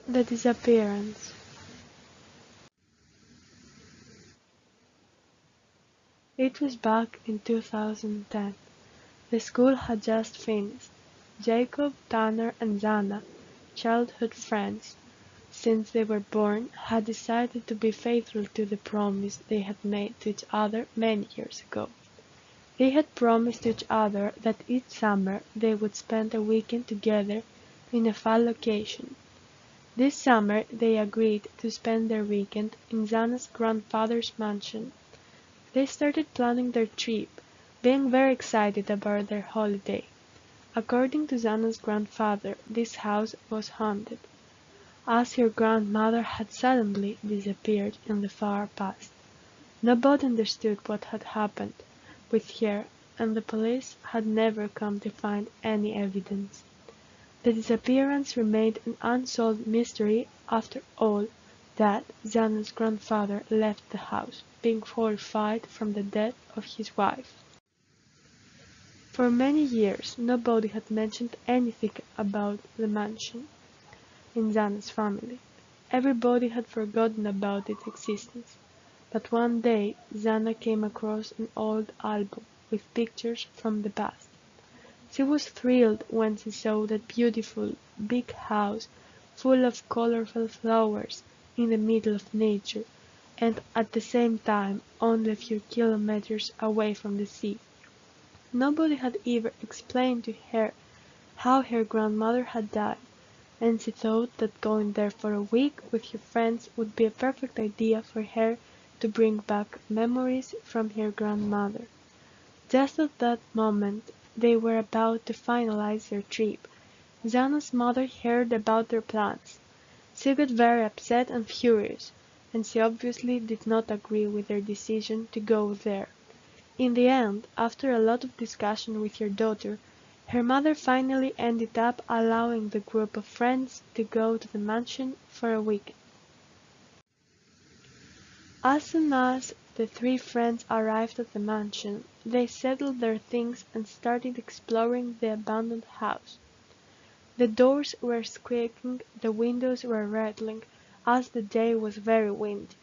The disappearance. It was back in 2010. The school had just finished. Jacob, Tanner, and Zana, childhood friends since they were born, had decided to be faithful to the promise they had made to each other many years ago. They had promised each other that each summer they would spend a weekend together in a far location. This summer they agreed to spend their weekend in Zana's grandfather's mansion. They started planning their trip, being very excited about their holiday. According to Zana's grandfather, this house was haunted, as her grandmother had suddenly disappeared in the far past. Nobody understood what had happened with her, and the police had never come to find any evidence. The disappearance remained an unsolved mystery after all that Zana's grandfather left the house, being horrified from the death of his wife. For many years nobody had mentioned anything about the mansion in Zana's family. Everybody had forgotten about its existence. But one day Zana came across an old album with pictures from the past. She was thrilled when she saw that beautiful, big house full of colorful flowers in the middle of nature, and at the same time only a few kilometers away from the sea. Nobody had ever explained to her how her grandmother had died, and she thought that going there for a week with her friends would be a perfect idea for her to bring back memories from her grandmother. Just at that moment they were about to finalize their trip. Zana's mother heard about their plans. She got very upset and furious, and she obviously did not agree with their decision to go there. In the end, after a lot of discussion with her daughter, her mother finally ended up allowing the group of friends to go to the mansion for a week. As soon as the three friends arrived at the mansion, they settled their things and started exploring the abandoned house. The doors were squeaking, the windows were rattling, as the day was very windy.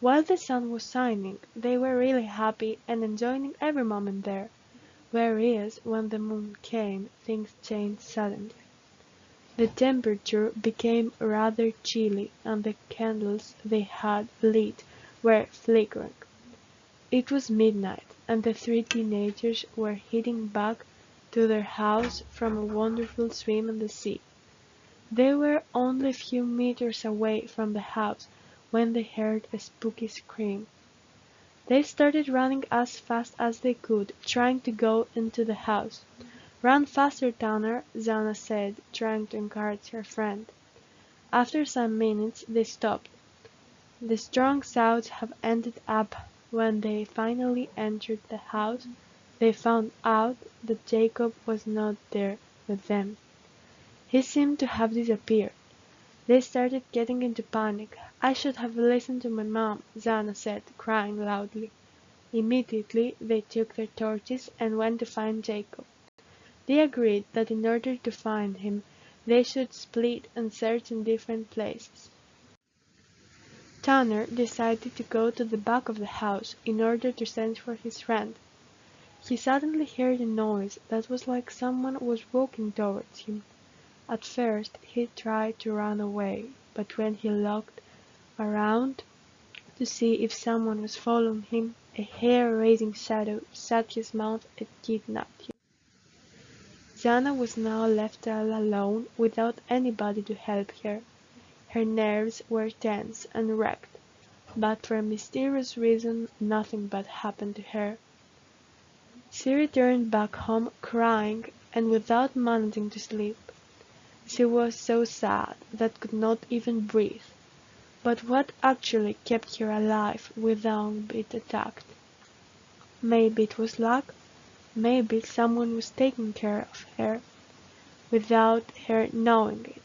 While the sun was shining, they were really happy and enjoying every moment there, whereas when the moon came, things changed suddenly. The temperature became rather chilly, and the candles they had lit were flickering. It was midnight, and the three teenagers were heading back to their house from a wonderful swim in the sea. They were only a few meters away from the house when they heard a spooky scream. They started running as fast as they could, trying to go into the house. "Run faster, Tanner," Zana said, trying to encourage her friend. After some minutes they stopped. The strong sounds had ended up when they finally entered the house. They found out that Jacob was not there with them. He seemed to have disappeared. They started getting into panic. "I should have listened to my mom," Zana said, crying loudly. Immediately they took their torches and went to find Jacob. They agreed that in order to find him, they should split and search in different places. Tanner decided to go to the back of the house in order to send for his friend. He suddenly heard a noise that was like someone was walking towards him. At first he tried to run away, but when he looked around to see if someone was following him, a hair-raising shadow shut his mouth and kidnapped him. Zana was now left all alone without anybody to help her. Her nerves were tense and wrecked, but for a mysterious reason nothing bad happened to her. She returned back home crying and without managing to sleep. She was so sad that could not even breathe. But what actually kept her alive without being attacked? Maybe it was luck. Maybe someone was taking care of her without her knowing it.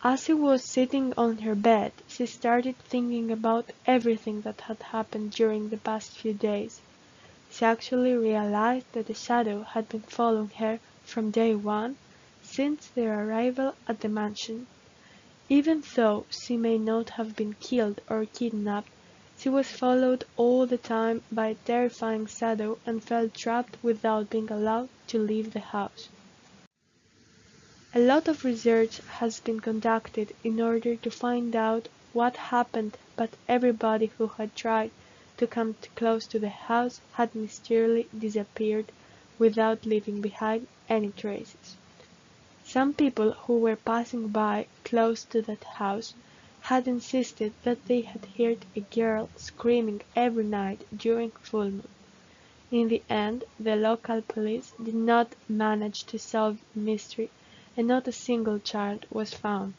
As she was sitting on her bed, she started thinking about everything that had happened during the past few days. She actually realized that the shadow had been following her from day one, since their arrival at the mansion. Even though she may not have been killed or kidnapped, she was followed all the time by a terrifying shadow and felt trapped without being allowed to leave the house. A lot of research has been conducted in order to find out what happened, but everybody who had tried to come close to the house had mysteriously disappeared without leaving behind any traces. Some people who were passing by close to that house had insisted that they had heard a girl screaming every night during full moon. In the end, the local police did not manage to solve the mystery and not a single child was found.